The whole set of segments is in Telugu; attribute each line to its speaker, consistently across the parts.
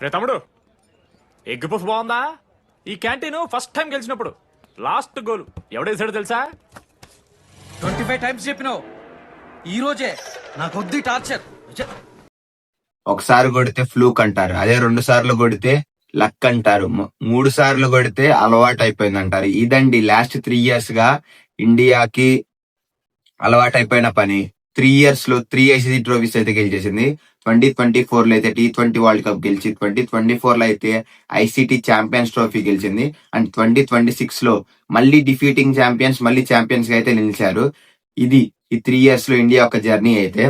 Speaker 1: రే తమ్ముడు, ఎగ్ పఫ్ బాగుందా? ఈ క్యాంటీన్ ఫస్ట్ టైం గెలిచినప్పుడు లాస్ట్ గోల్ ఎవడేసాడో తెలుసా?
Speaker 2: 25 టైమ్స్ చెప్పినావు. ఈ రోజే నాకు వద్దు టార్చర్.
Speaker 3: ఒకసారి కొడితే ఫ్లూక్ అంటారు, అదే 2 సార్లు కొడితే లక్ అంటారు, 3 సార్లు కొడితే అలవాటు అయిపోయింది అంటారు. ఇదండి లాస్ట్ 3 years గా ఇండియాకి అలవాటు అయిపోయిన పని. 3 years లో 3 ఐసీసీ ట్రోఫీస్ అయితే గెలిచేసింది. 2024 లో అయితే T20 వరల్డ్ కప్ గెలిచి, 2024 లో అయితే ఐసీటీ ఛాంపియన్స్ ట్రోఫీ గెలిచింది. అండ్ 2026 లో మళ్ళీ డిఫీటింగ్ ఛాంపియన్స్, మళ్ళీ ఛాంపియన్స్ గా అయితే నిలిచారు. ఇది ఈ 3 years లో ఇండియా ఒక జర్నీ అయితే.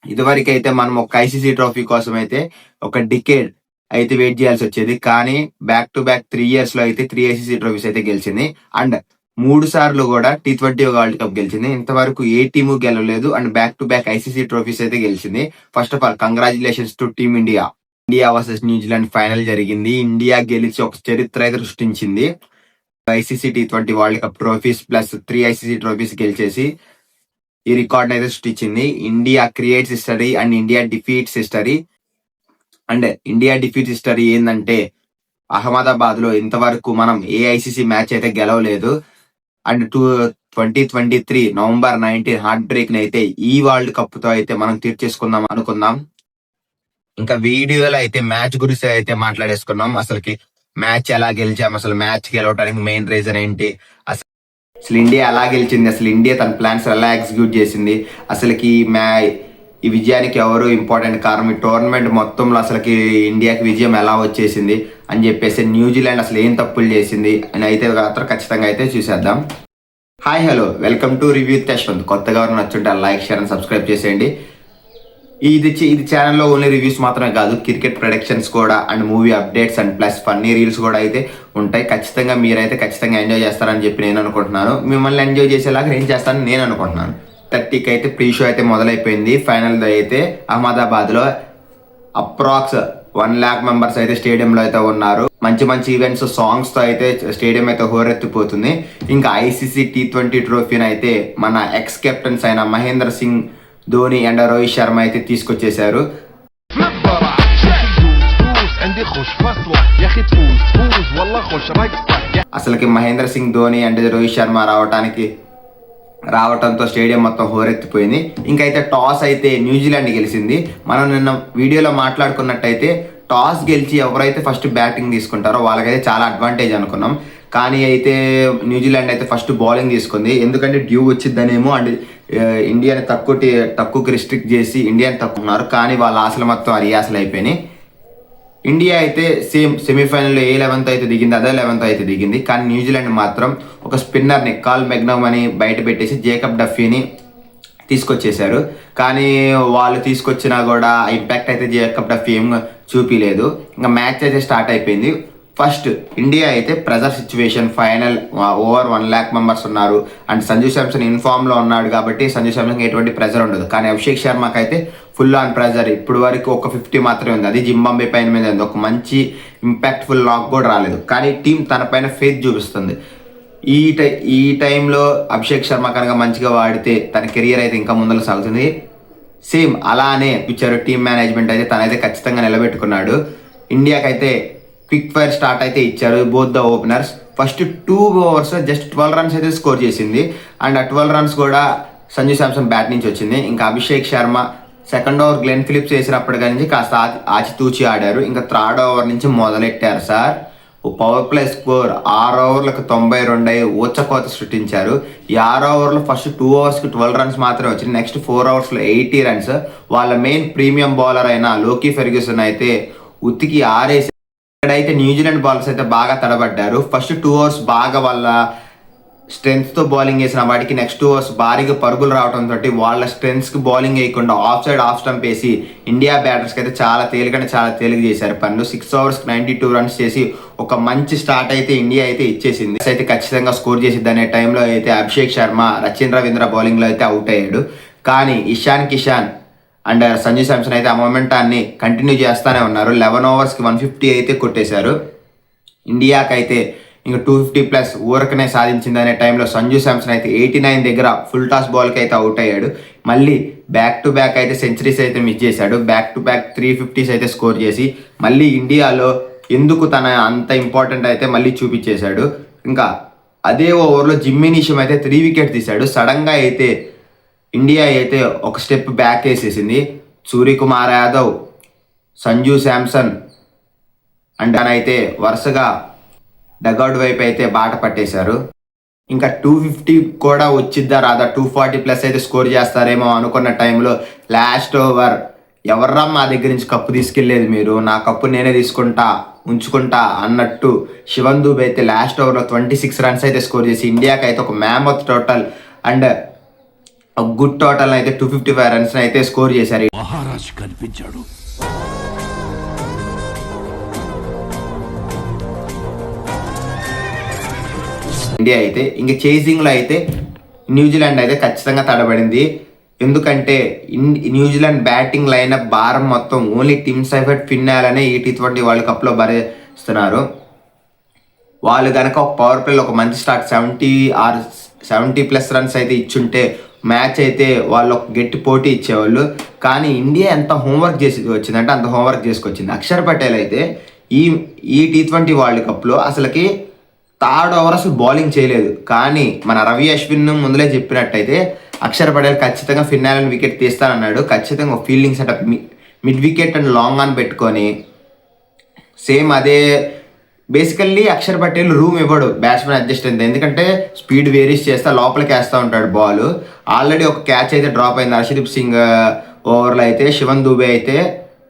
Speaker 3: ఇదివరకు అయితే మనం ఒక ఐసీసీ ట్రోఫీ కోసం అయితే ఒక డికేడ్ అయితే వెయిట్ చేయాల్సి వచ్చేది. కానీ బ్యాక్ టు బ్యాక్ 3 years లో అయితే 3 ఐసీసీ ట్రోఫీస్ అయితే గెలిచింది. అండ్ 3 సార్లు కూడా T20 వరల్డ్ కప్ గెలిచింది. ఇంతవరకు ఏ టీము గెలవలేదు. And back to back ICC trophies అయితే గెలిచింది. First of all congratulations to team India. India versus New Zealand final జరిగింది. ఇండియా గెలిచి ఒక చరిత్ర అయితే సృష్టించింది. ICC T20 world cup trophies plus 3 ICC trophies గెలిచేసి ఈ రికార్డ్ అయితే సృష్టించింది. India creates history and India defeats history. And India defeats history ఏంటంటే అహ్మదాబాద్ లో ఇంతవరకు మనం ఏ ఐసీసీ మ్యాచ్ అయితే గెలవలేదు. అండ్ 2023 November 19 హార్ట్ బ్రేక్ ని అయితే ఈ వరల్డ్ కప్ తో అయితే మనం తీర్చేసుకుందాం అనుకుందాం. ఇంకా వీడియోలో అయితే మ్యాచ్ గురించి అయితే మాట్లాడేసుకున్నాం. అసలుకి మ్యాచ్ ఎలా గెలిచాం, అసలు మ్యాచ్ గెలవడానికి మెయిన్ రీజన్ ఏంటి, అసలు ఇండియా ఎలా గెలిచింది, అసలు ఇండియా తన ప్లాన్స్ ఎలా ఎగ్జిక్యూట్ చేసింది, అసలుకి ఈ విజయానికి ఎవరు ఇంపార్టెంట్ కారణం, ఈ టోర్నమెంట్ మొత్తంలో అసలుకి ఇండియాకి విజయం ఎలా వచ్చేసింది అని చెప్పేసి, న్యూజిలాండ్ అసలు ఏం తప్పులు చేసింది అని అయితే మాత్రం ఖచ్చితంగా అయితే చూసేద్దాం. Hi hello, welcome to review Yashwant. కొత్తగా నచ్చుంటే లైక్, షేర్ అండ్ సబ్స్క్రైబ్ చేసేయండి. ఇది ఛానల్లో ఓన్లీ రివ్యూస్ మాత్రమే కాదు, క్రికెట్ ప్రొడక్షన్స్ కూడా and movie updates and plus funny reels కూడా అయితే ఉంటాయి. ఖచ్చితంగా మీరైతే ఖచ్చితంగా ఎంజాయ్ చేస్తారని చెప్పి నేను అనుకుంటున్నాను. మిమ్మల్ని ఎంజాయ్ చేసేలాగా నేను చేస్తానని నేను అనుకుంటున్నాను. 30కి అయితే ప్రీ షో అయితే మొదలైపోయింది. ఫైనల్ అయితే అహ్మదాబాద్ లో అప్రాక్స్ 1 lakh మెంబర్స్ అయితే స్టేడియంలో అయితే ఉన్నారు. మంచి మంచి ఈవెంట్స్, సాంగ్స్ తో అయితే స్టేడియం అయితే హోరెత్తిపోతుంది. ఇంకా ఐసీసీ T20 ట్రోఫీని అయితే మన ఎక్స్ కెప్టెన్స్ అయిన మహేంద్ర సింగ్ ధోని అండ్ రోహిత్ శర్మ అయితే తీసుకొచ్చేశారు. అసలుకి మహేంద్ర సింగ్ ధోని అండ్ రోహిత్ శర్మ రావటంతో స్టేడియం మొత్తం హోరెత్తిపోయింది. ఇంకైతే టాస్ అయితే న్యూజిలాండ్ గెలిచింది. మనం నిన్న వీడియోలో మాట్లాడుకున్నట్టయితే టాస్ గెలిచి ఎవరైతే ఫస్ట్ బ్యాటింగ్ తీసుకుంటారో వాళ్ళకైతే చాలా అడ్వాంటేజ్ అనుకున్నాం. కానీ అయితే న్యూజిలాండ్ అయితే ఫస్ట్ బౌలింగ్ తీసుకుంది. ఎందుకంటే డ్యూ వచ్చిద్దనేమో అండ్ ఇండియాని తక్కువకి రిస్ట్రిక్ట్ చేసి ఇండియాని తక్కువన్నారు. కానీ వాళ్ళ ఆశలు మొత్తం అరియాసలు అయిపోయినాయి. ఇండియా అయితే సేమ్ సెమీఫైనల్లో ఏ 11th అయితే దిగింది, అదే 11th అయితే దిగింది. కానీ న్యూజిలాండ్ మాత్రం ఒక స్పిన్నర్ని కాల్ మెగ్నమ్ అని బయట పెట్టేసి జేకబ్ డఫీని తీసుకొచ్చేశారు. కానీ వాళ్ళు తీసుకొచ్చినా కూడా ఇంపాక్ట్ అయితే జేకబ్ డఫీ ఏం చూపిలేదు. ఇంకా మ్యాచ్ అయితే స్టార్ట్ అయిపోయింది. ఫస్ట్ ఇండియా అయితే pressure situation, final over 1 lakh members ఉన్నారు. అండ్ సంజు శాంసన్ ఇన్ఫామ్ లో ఉన్నాడు కాబట్టి సంజు శాంసన్ ఎటువంటి ప్రెజర్ ఉండదు. కానీ అభిషేక్ శర్మకి అయితే ఫుల్ ఆన్ ప్రెజర్. ఇప్పుడు వరకు ఒక 50 మాత్రమే ఉంది, అది జింబాబే పైన మీద ఉంది. ఒక మంచి ఇంపాక్ట్ఫుల్ లాక్ కూడా రాలేదు. కానీ టీం తన పైన ఫేత్ చూపిస్తుంది. ఈ టైంలో అభిషేక్ శర్మ కనుక మంచిగా వాడితే తన కెరియర్ అయితే ఇంకా ముందర సాగుతుంది. సేమ్ అలానే ఇచ్చారు టీమ్ మేనేజ్మెంట్ అయితే, తనైతే ఖచ్చితంగా నిలబెట్టుకున్నాడు. ఇండియాకైతే క్విక్ ఫైర్ స్టార్ట్ అయితే ఇచ్చారు both the openers. First 2 overs just 12 runs అయితే స్కోర్ చేసింది. అండ్ ఆ 12 runs కూడా సంజు శాంసన్ బ్యాట్ నుంచి వచ్చింది. ఇంకా Abhishek Sharma second over Glenn Phillips వేసినప్పటి నుంచి కాస్త ఆచితూచి ఆడారు. ఇంకా 3rd over నుంచి మొదలెట్టారు సార్. పవర్ ప్లే స్కోర్ 6 ఓవర్లకు 92 అయ్యి ఊచకోత సృష్టించారు. ఈ 6 ఓవర్లో ఫస్ట్ 2 oversకి 12 runs మాత్రమే వచ్చింది. Next 4 oversలో 80 runs. వాళ్ళ మెయిన్ ప్రీమియం బౌలర్ అయిన లోకీ ఫెర్గ్యూసన్ అయితే ఉత్తికి ఆరేసి. ఇక్కడైతే న్యూజిలాండ్ బౌలర్స్ అయితే బాగా తడబడ్డారు. ఫస్ట్ 2 overs బాగా వాళ్ళ స్ట్రెంగ్త్ తో బౌలింగ్ వేసిన వాటికి నెక్స్ట్ 2 overs భారీగా పరుగులు రావడంతో వాళ్ళ స్ట్రెంగ్స్ కి బౌలింగ్ వేయకుండా ఆఫ్ సైడ్ ఆఫ్ స్టంప్ వేసి ఇండియా బ్యాటర్స్ కి అయితే చాలా తేలిక చేశారు పనులు. 6 overs 92 runs చేసి ఒక మంచి స్టార్ట్ అయితే ఇండియా అయితే ఇచ్చేసింది. అయితే ఖచ్చితంగా స్కోర్ చేసిద్ది అనే టైంలో అయితే అభిషేక్ శర్మ, రచిన్ రవీంద్ర బౌలింగ్ లో అయితే అవుట్ అయ్యాడు. కానీ ఇషాన్ కిషాన్ అండ్ సంజు శాంసన్ అయితే ఆ మొమెంటాన్ని కంటిన్యూ చేస్తూనే ఉన్నారు. 11 ఓవర్స్కి 150 అయితే కొట్టేశారు. ఇండియాకి అయితే ఇంకా 250+ ఊరకనే సాధించింది అనే టైంలో సంజు శాంసన్ అయితే 89 దగ్గర ఫుల్ టాస్ బాల్కి అయితే అవుట్ అయ్యాడు. మళ్ళీ బ్యాక్ టు బ్యాక్ అయితే సెంచరీస్ అయితే మిస్ చేశాడు. బ్యాక్ టు బ్యాక్ 350s అయితే స్కోర్ చేసి మళ్ళీ ఇండియాలో ఎందుకు తన అంత ఇంపార్టెంట్ అయితే మళ్ళీ చూపించేశాడు. ఇంకా అదే ఓవర్లో జిమ్మీ నీషమ్ అయితే 3 వికెట్ తీశాడు. సడన్గా అయితే ఇండియా అయితే ఒక స్టెప్ బ్యాక్ వేసేసింది. సూర్యకుమార్ యాదవ్, సంజు శాంసన్ అండ్ అయితే వరుసగా డగౌట్ వైపు అయితే బాట పట్టేశారు. ఇంకా 250 కూడా వచ్చిద్దా రాదా, 240+ అయితే స్కోర్ చేస్తారేమో అనుకున్న టైంలో లాస్ట్ ఓవర్ ఎవర్రా మా దగ్గర నుంచి కప్పు తీసుకెళ్లేదు, మీరు నా కప్పు నేనే ఉంచుకుంటా అన్నట్టు శివన్ దూబే అయితే లాస్ట్ ఓవర్లో 26 రన్స్ అయితే స్కోర్ చేసి ఇండియాకి అయితే ఒక మ్యామత్ టోటల్ అండ్ గుడ్ టోటల్ అయితే 255 రన్స్ అయితే స్కోర్ చేశారు.
Speaker 4: మహారాజ్ కనిపించాడు.
Speaker 3: ఇండియా అయితే ఇంక చేసింగ్లో అయితే న్యూజిలాండ్ అయితే ఖచ్చితంగా తడబడింది. ఎందుకంటే న్యూజిలాండ్ బ్యాటింగ్ లైనప్ భారం మొత్తం ఓన్లీ టిమ్ సైఫర్ట్, ఫిన్ అలనే ఈ T20 వరల్డ్ కప్లో భరిస్తున్నారు. వాళ్ళు కనుక ఒక పవర్ ప్లేలో ఒక మంచి స్టార్ట్ 70+ రన్స్ అయితే ఇచ్చుంటే మ్యాచ్ అయితే వాళ్ళు ఒక గట్టి పోటీ ఇచ్చేవాళ్ళు. కానీ ఇండియా ఎంత హోంవర్క్ చేసి వచ్చిందంటే అంత హోంవర్క్ చేసుకొచ్చింది. అక్షర్ పటేల్ అయితే ఈ T20 వరల్డ్ కప్లో అసలుకి థర్డ్ ఓవర్ అసలు బౌలింగ్ చేయలేదు. కానీ మన రవి అశ్విన్ ముందులే చెప్పినట్టయితే అక్షర్ పటేల్ ఖచ్చితంగా ఫిన్నాలని వికెట్ తీస్తానన్నాడు. ఖచ్చితంగా fielding setup mid wicket and long on పెట్టుకొని సేమ్ అదే బేసికల్లీ అక్షర్ పటేల్ రూమ్ ఇవ్వడు బ్యాట్స్మెన్ అడ్జస్ట్ అయింది. ఎందుకంటే స్పీడ్ వేరీస్ చేస్తా లోపలికి వేస్తూ ఉంటాడు బాల్. ఆల్రెడీ ఒక క్యాచ్ అయితే డ్రాప్ అయింది హర్షదీప్ సింగ్ ఓవర్లో. అయితే శివన్ దూబే అయితే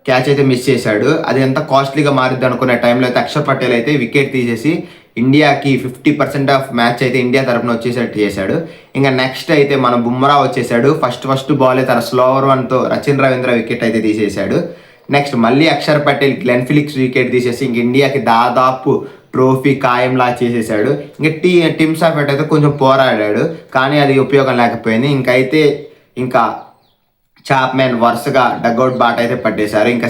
Speaker 3: క్యాచ్ అయితే మిస్ చేశాడు. అది ఎంత కాస్ట్లీగా మారిద్ది అనుకునే టైంలో అయితే అక్షర్ పటేల్ అయితే వికెట్ తీసేసి ఇండియాకి 50% ఆఫ్ మ్యాచ్ అయితే ఇండియా తరఫున వచ్చేసేట్టు చేశాడు. ఇంకా నెక్స్ట్ అయితే మన బుమ్రా వచ్చేసాడు. ఫస్ట్ బాల్ తన స్లోవర్ 1తో రచిన్ రవీంద్ర వికెట్ అయితే తీసేశాడు. నెక్స్ట్ మళ్ళీ Axar Patel Glenn Phillips wicket తీసేసి ఇంక ఇండియాకి దాదాపు ట్రోఫీ ఖాయంలా చేసేసాడు. ఇంకా టిమ్ సైఫర్ట్ అయితే కొంచెం పోరాడాడు, కానీ అది ఉపయోగం లేకపోయింది. ఇంకా చాప్మెన్ వరుసగా డగ్అవుట్ బాట అయితే పట్టేశారు. ఇంకా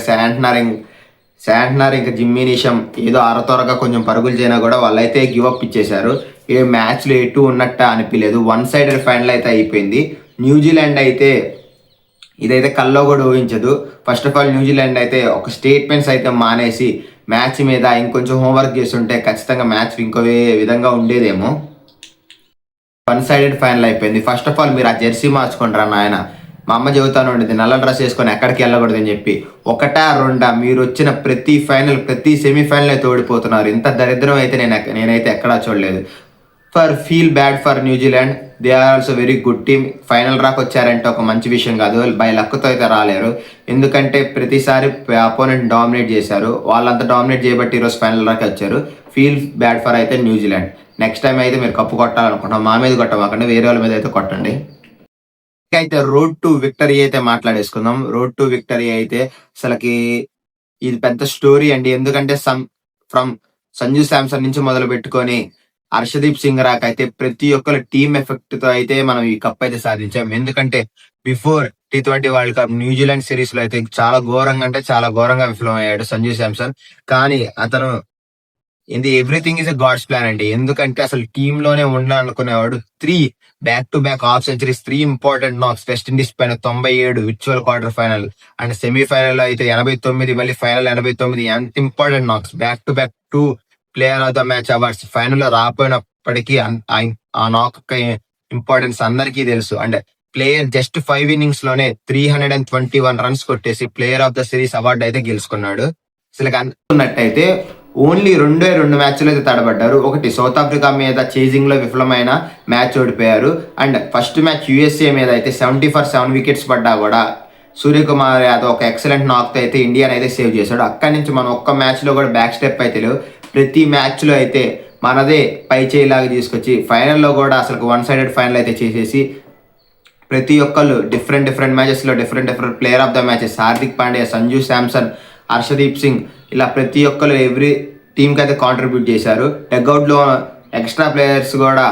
Speaker 3: శాంట్నర్ ఇంకా జిమ్మీ నీషమ్ ఏదో అరతొరగా కొంచెం పరుగులు చేయనా కూడా వాళ్ళైతే గివప్ ఇచ్చేశారు. ఏ మ్యాచ్లో ఎటు ఉన్నట్టు అనిపించలేదు. 1-sided ఫైనల్ అయితే అయిపోయింది. న్యూజిలాండ్ అయితే ఇదైతే కల్లో కూడా ఊహించదు. ఫస్ట్ ఆఫ్ ఆల్ న్యూజిలాండ్ అయితే ఒక స్టేట్మెంట్స్ అయితే మానేసి మ్యాచ్ మీద ఇంకొంచెం హోంవర్క్ చేస్తుంటే ఖచ్చితంగా మ్యాచ్ ఇంకో విధంగా ఉండేదేమో. 1-sided ఫైనల్ అయిపోయింది. ఫస్ట్ ఆఫ్ ఆల్ మీరు ఆ జెర్సీ మార్చుకుంటారా నాయన, మా అమ్మ చెబుతాను ఉండేది నల్ల డ్రెస్ వేసుకొని ఎక్కడికి వెళ్ళకూడదని చెప్పి. 1-2 మీరు వచ్చిన ప్రతి సెమీఫైనల్ అయితే ఓడిపోతున్నారు. ఇంత దరిద్రం అయితే నేనైతే ఎక్కడా చూడలేదు. Feel bad for New Zealand. They are also very good team. Final రాక్ వచ్చారంటే ఒక మంచి విషయం కాదు, బై లక్తో అయితే రాలేరు. ఎందుకంటే ప్రతిసారి అపోనెంట్ డామినేట్ చేశారు, వాళ్ళంతా డామినేట్ చేయబట్టి ఈరోజు ఫైనల్ రాక్ వచ్చారు. ఫీల్ బ్యాడ్ ఫర్ అయితే న్యూజిలాండ్. నెక్స్ట్ టైం అయితే మీరు కప్పు కొట్టాలనుకుంటాం, మా మీద కొట్టమాకండి, వేరే వాళ్ళ మీద అయితే కొట్టండి. అయితే రోడ్ టు విక్టరీ అయితే మాట్లాడేసుకుందాం. రోడ్ టు విక్టరీ అయితే అసలుకి ఇది పెద్ద స్టోరీ అండి. ఎందుకంటే ఫ్రమ్ సంజు శాంసన్ నుంచి మొదలు పెట్టుకొని హర్షదీప్ సింగ్ రాక్ అయితే ప్రతి ఒక్కరు టీమ్ ఎఫెక్ట్ తో అయితే మనం ఈ కప్ అయితే సాధించాం. ఎందుకంటే before T20 world cup New Zealand series లో అయితే చాలా ఘోరంగా విఫలమయ్యాడు సంజు శాంసన్. కానీ అతను everything is a God's plan అండి. ఎందుకంటే అసలు టీమ్ లోనే ఉండాలనుకునేవాడు. 3 back-to-back half centuries, 3 important knocks, West Indies పైన 97, virtual quarter final and semifinal అయితే 89, మళ్ళీ ఫైనల్ 89. ఎంత important knocks, back 2 player of the match awards. Final లో రాపోయినప్పటికీ ఆ నాక్ ఇంపార్టెన్స్ అందరికీ తెలుసు. అండ్ ప్లేయర్ జస్ట్ 5 innings లోనే 321 రన్స్ కొట్టేసి player of the series award అయితే గెలుచుకున్నాడు. అసలు అనుకున్నట్టయితే ఓన్లీ 2 మ్యాచ్లు అయితే తడబడ్డారు. ఒకటి సౌత్ ఆఫ్రికా మీద చేజింగ్ లో విఫలమైన మ్యాచ్ ఓడిపోయారు. అండ్ ఫస్ట్ మ్యాచ్ USA మీద అయితే 70 for 7 వికెట్స్ పడ్డా కూడా సూర్యకుమార్ యాదవ్ ఒక ఎక్సలెంట్ నాక్ తో అయితే ఇండియాని అయితే సేవ్ చేశాడు. అక్కడి నుంచి మనం ఒక్క మ్యాచ్ లో కూడా బ్యాక్ స్టెప్ అయితే లేవు. ప్రతి మ్యాచ్ లో అయితే మనదే పై చేయిలాగా తీసుకొచ్చి ఫైనల్లో కూడా అసలు 1-sided ఫైనల్ అయితే చేసేసి ప్రతి ఒక్కళ్ళు డిఫరెంట్ మ్యాచెస్ లో different player of the matches, Hardik Pandya, Sanju Samson, Harshdeep Singh, ఇలా ప్రతి ఒక్కరు ఎవ్రీ టీంకి అయితే కాంట్రిబ్యూట్ చేశారు. డగ్అవుట్లో ఎక్స్ట్రా ప్లేయర్స్ కూడా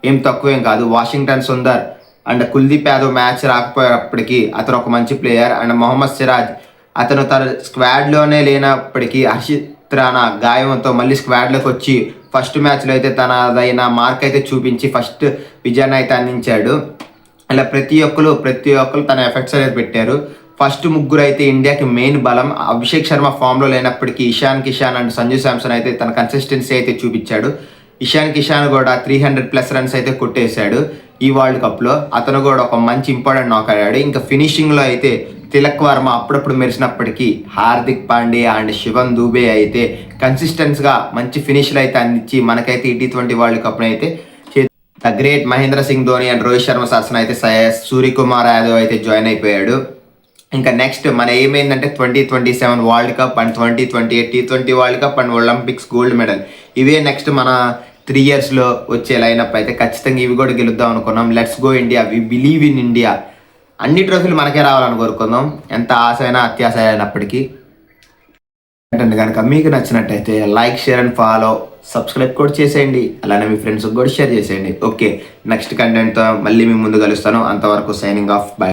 Speaker 3: ఏం తక్కువేం కాదు. Washington Sundar and Kuldeep Yadav match రాకపోయేప్పటికీ అతను ఒక మంచి ప్లేయర్. అండ్ మొహమ్మద్ సిరాజ్ అతను తన స్క్వాడ్లోనే లేనప్పటికీ హర్షిత్ రాణా గాయంతో మళ్ళీ స్క్వాడ్లోకి వచ్చి ఫస్ట్ మ్యాచ్లో అయితే తనదైన మార్క్ అయితే చూపించి ఫస్ట్ విజయాన్ని అయితే అందించాడు. అలా ప్రతి ఒక్కరు తన ఎఫెక్ట్స్ అనేది పెట్టారు. ఫస్ట్ ముగ్గురు అయితే ఇండియాకి మెయిన్ బలం. అభిషేక్ శర్మ ఫామ్ లో లేనప్పటికీ ఇషాన్ కిషాన్ అండ్ సంజు శాంసన్ అయితే తన కన్సిస్టెన్సీ అయితే చూపించాడు. ఇషాన్ కిషాన్ కూడా 300+ రన్స్ అయితే కొట్టేశాడు ఈ వరల్డ్ కప్ లో. అతను కూడా ఒక మంచి ఇంపార్టెంట్ నాక్ అయ్యాడు. ఇంకా ఫినిషింగ్ లో అయితే తిలక్ వర్మ అప్పుడప్పుడు మెరిసినప్పటికీ హార్దిక్ పాండ్యా అండ్ శివన్ దూబే అయితే కన్సిస్టెన్స్ గా మంచి ఫినిష్లు అయితే అందించి మనకైతే ఈ T20 వరల్డ్ కప్ అయితే the great Mahendra Singh Dhoni and Rohit Sharma సరసన అయితే సూర్యకుమార్ యాదవ్ అయితే జాయిన్ అయిపోయాడు. ఇంకా నెక్స్ట్ మన ఏమైందంటే 2027 world cup and 2028 T20 world cup and Olympics gold medal. ఇవే నెక్స్ట్ మన 3 years లో వచ్చే లైనప్ అయితే ఖచ్చితంగా ఇవి కూడా గెలుద్దాం అనుకున్నాం. Let's go India, we believe in India. అన్ని ట్రోఫీలు మనకే రావాలని కోరుకుందాం, ఎంత ఆశ అయినా అత్యాశ అయినప్పటికీ. అంటే కనుక మీకు నచ్చినట్టయితే like, share and follow, subscribe కూడా చేసేయండి. అలానే మీ ఫ్రెండ్స్కి కూడా షేర్ చేసేయండి. ఓకే, నెక్స్ట్ కంటెంట్తో మళ్ళీ మీ ముందు కలుస్తాను. అంతవరకు సైనింగ్ ఆఫ్, బై.